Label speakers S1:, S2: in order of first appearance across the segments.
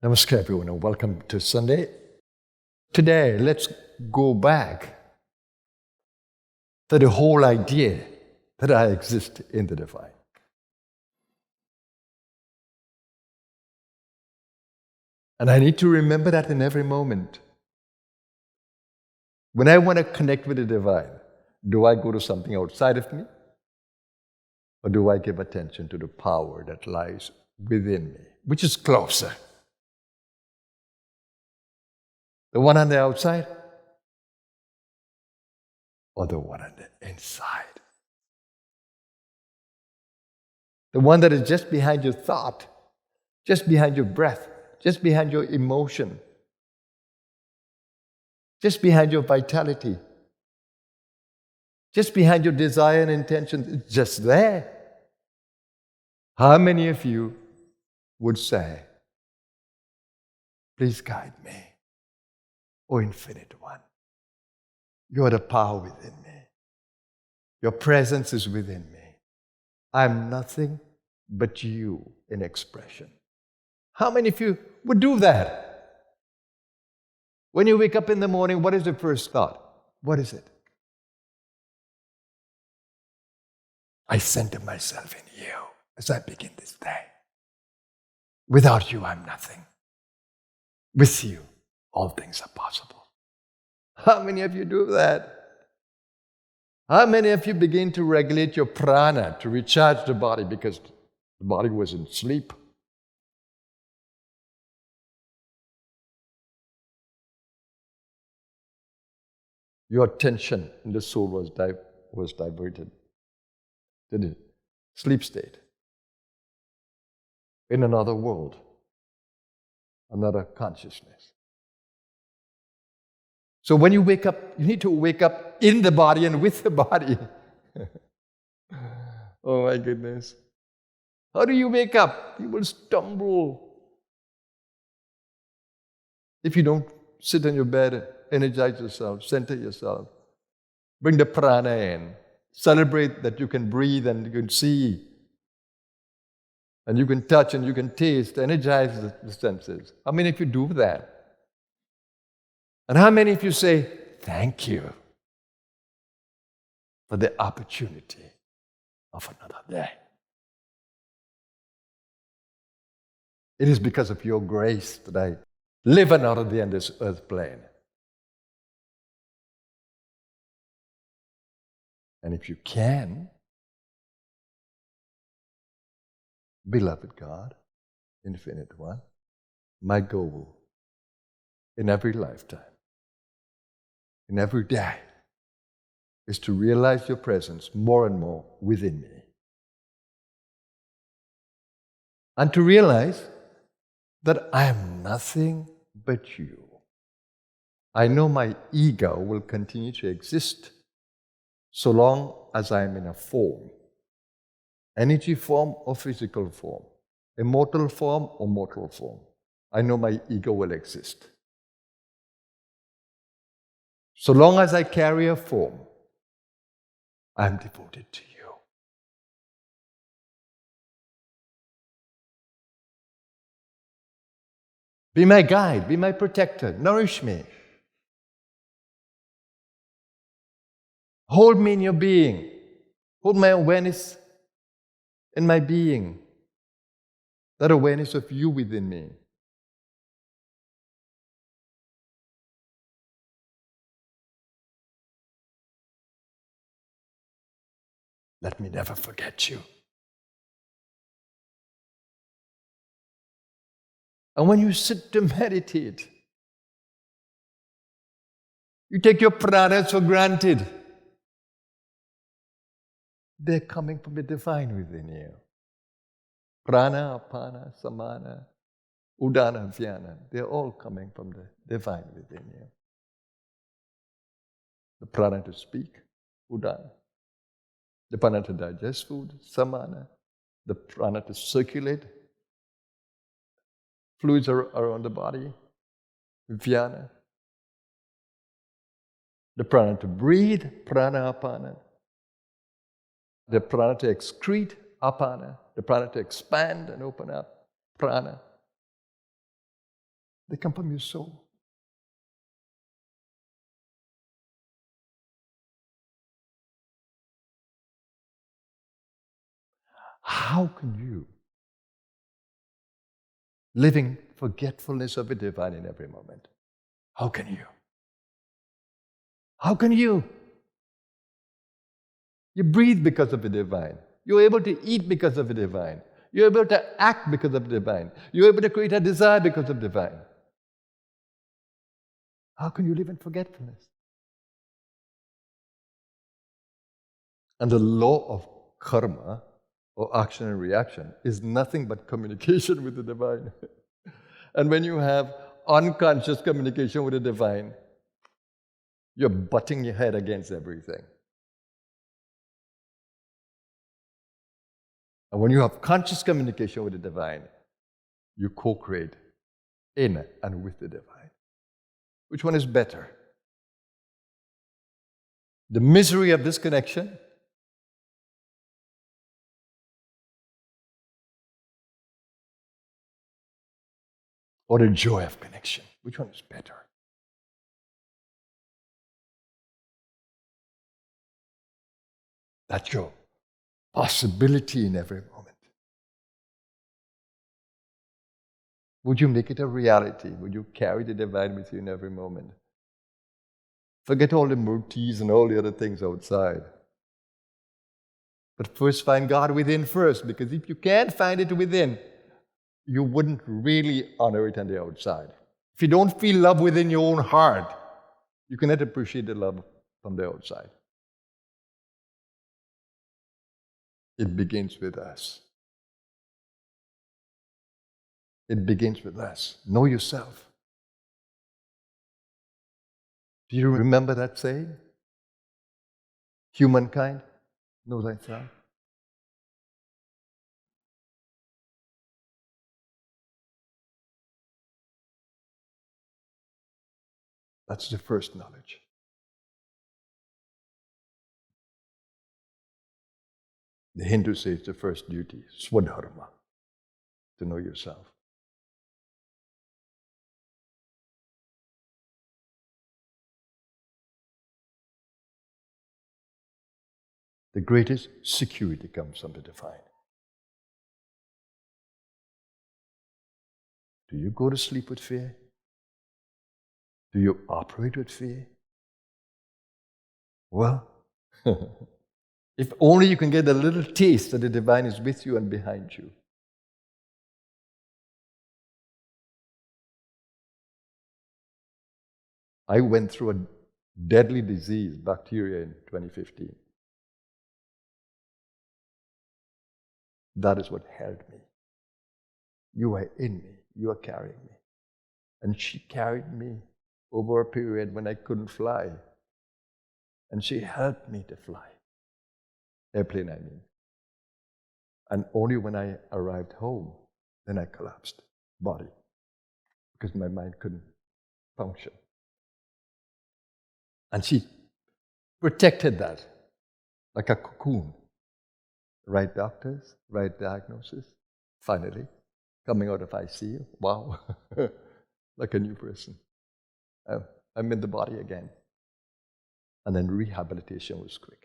S1: Namaskar everyone and welcome to Sunday. Today, let's go back to the whole idea that I exist in the divine. And I need to remember that in every moment. When I want to connect with the divine, do I go to something outside of me? Or do I give attention to the power that lies within me, which is closer? The one on the outside or the one on the inside? The one that is just behind your thought, just behind your breath, just behind your emotion, just behind your vitality, just behind your desire and intention, it's just there. How many of you would say, please guide me, O Infinite One? You are the power within me. Your presence is within me. I am nothing but you in expression. How many of you would do that? When you wake up in the morning, what is the first thought? What is it? I center myself in you as I begin this day. Without you, I'm nothing. With you, all things are possible. How many of you do that? How many of you begin to regulate your prana to recharge the body because the body was in sleep? Your attention in the soul was diverted to the sleep state. In another world, another consciousness. So when you wake up, you need to wake up in the body and with the body. Oh my goodness. How do you wake up? You will stumble. If you don't sit on your bed, energize yourself, center yourself, bring the prana in, celebrate that you can breathe and you can see, and you can touch and you can taste, energize the senses. How many of you do that? And how many of you say, thank you for the opportunity of another day? It is because of your grace that I live another day on this earth plane. And if you can, beloved God, Infinite One, my goal in every lifetime, in every day, is to realize your presence more and more within me. And to realize that I am nothing but you. I know my ego will continue to exist so long as I am in a form, energy form or physical form, immortal form or mortal form. I know my ego will exist. So long as I carry a form, I am devoted to you. Be my guide, be my protector, nourish me. Hold me in your being. Hold my awareness in my being. That awareness of you within me. Let me never forget you. And when you sit to meditate, you take your pranas for granted. They're coming from the divine within you. Prana, apana, samana, udana, vyana, they're all coming from the divine within you. The prana to speak, udana. The prana to digest food, samana. The prana to circulate fluids around the body, vyana. The prana to breathe, prana, apana. The prana to excrete, apana. The prana to expand and open up, prana. They come from your soul. How can you, living forgetfulness of the divine in every moment, how can you? How can you? You breathe because of the divine. You're able to eat because of the divine. You're able to act because of the divine. You're able to create a desire because of the divine. How can you live in forgetfulness? And the law of karma, or action and reaction, is nothing but communication with the divine. And when you have unconscious communication with the divine, you're butting your head against everything. And when you have conscious communication with the divine, you co-create in and with the divine. Which one is better? The misery of disconnection or the joy of connection? Which one is better? That's your possibility in every moment. Would you make it a reality? Would you carry the divine with you in every moment? Forget all the murtis and all the other things outside. But first find God within first, because if you can't find it within, you wouldn't really honor it on the outside. If you don't feel love within your own heart, you cannot appreciate the love from the outside. It begins with us. It begins with us. Know yourself. Do you remember that saying? Humankind, know thyself. That's the first knowledge. The Hindus say it's the first duty, swadharma, to know yourself. The greatest security comes from the divine. Do you go to sleep with fear? Do you operate with fear? Well, if only you can get a little taste that the divine is with you and behind you. I went through a deadly disease, bacteria, in 2015. That is what held me. You are in me. You are carrying me. And she carried me over a period when I couldn't fly. And she helped me to fly. Airplane, I mean. And only when I arrived home, then I collapsed, body, because my mind couldn't function. And she protected that like a cocoon. Right doctors, right diagnosis. Finally, coming out of ICU, wow, like a new person. I'm in the body again. And then rehabilitation was quick.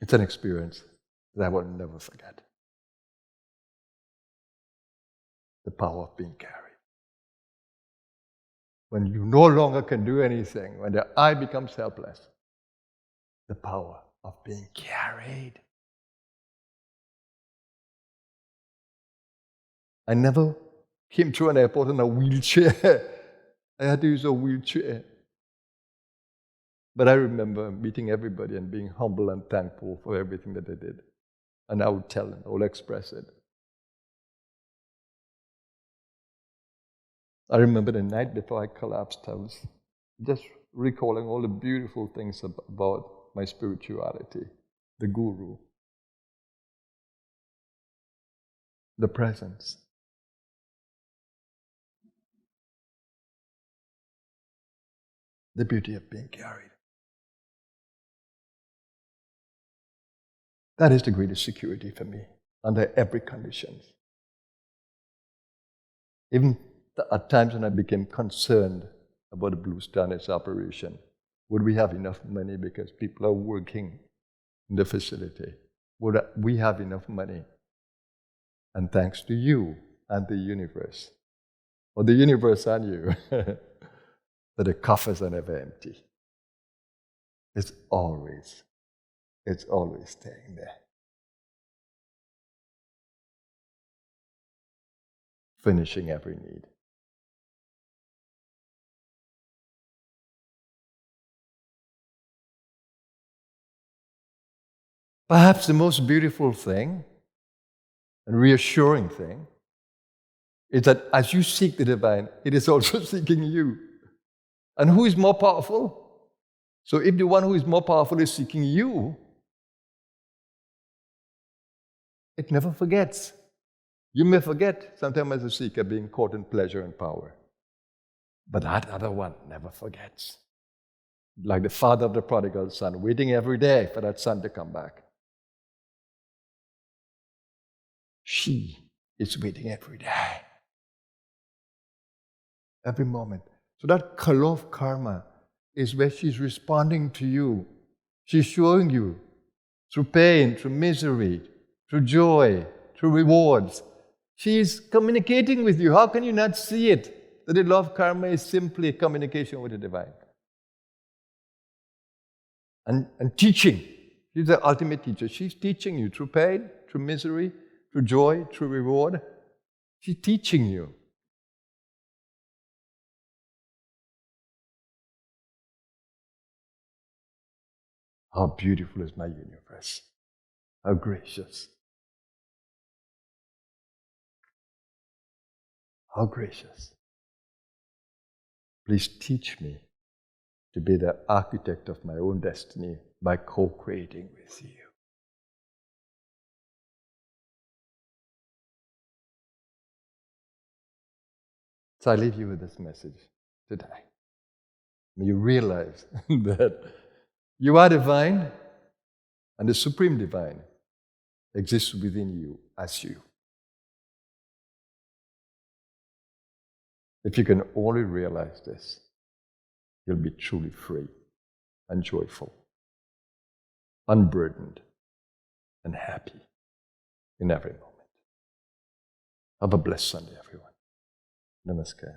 S1: It's an experience that I will never forget. The power of being carried. When you no longer can do anything, when the I becomes helpless, the power of being carried. I never came through an airport in a wheelchair. I had to use a wheelchair. But I remember meeting everybody and being humble and thankful for everything that they did. And I would tell them, I would express it. I remember the night before I collapsed, I was just recalling all the beautiful things about my spirituality, the guru, the presence. The beauty of being carried. That is the greatest security for me, under every condition. Even at times when I became concerned about the Blue Star and its operation, would we have enough money because people are working in the facility? Would we have enough money? And thanks to you and the universe, or the universe and you, that the coffers are never empty. It's always staying there. Finishing every need. Perhaps the most beautiful thing and reassuring thing is that as you seek the divine, it is also seeking you. And who is more powerful? So if the one who is more powerful is seeking you, it never forgets. You may forget sometimes as a seeker being caught in pleasure and power. But that other one never forgets. Like the father of the prodigal son, waiting every day for that son to come back. She is waiting every day. Every moment. So that color of karma is where she's responding to you. She's showing you through pain, through misery, through joy, through rewards. She's communicating with you. How can you not see it? That the law of karma is simply communication with the divine. And teaching. She's the ultimate teacher. She's teaching you through pain, through misery, through joy, through reward. She's teaching you. How beautiful is my universe. How gracious. How gracious. Please teach me to be the architect of my own destiny by co-creating with you. So I leave you with this message today. May you realize that you are divine and the supreme divine exists within you as you. If you can only realize this, you'll be truly free and joyful, unburdened and happy in every moment. Have a blessed Sunday, everyone. Namaskar.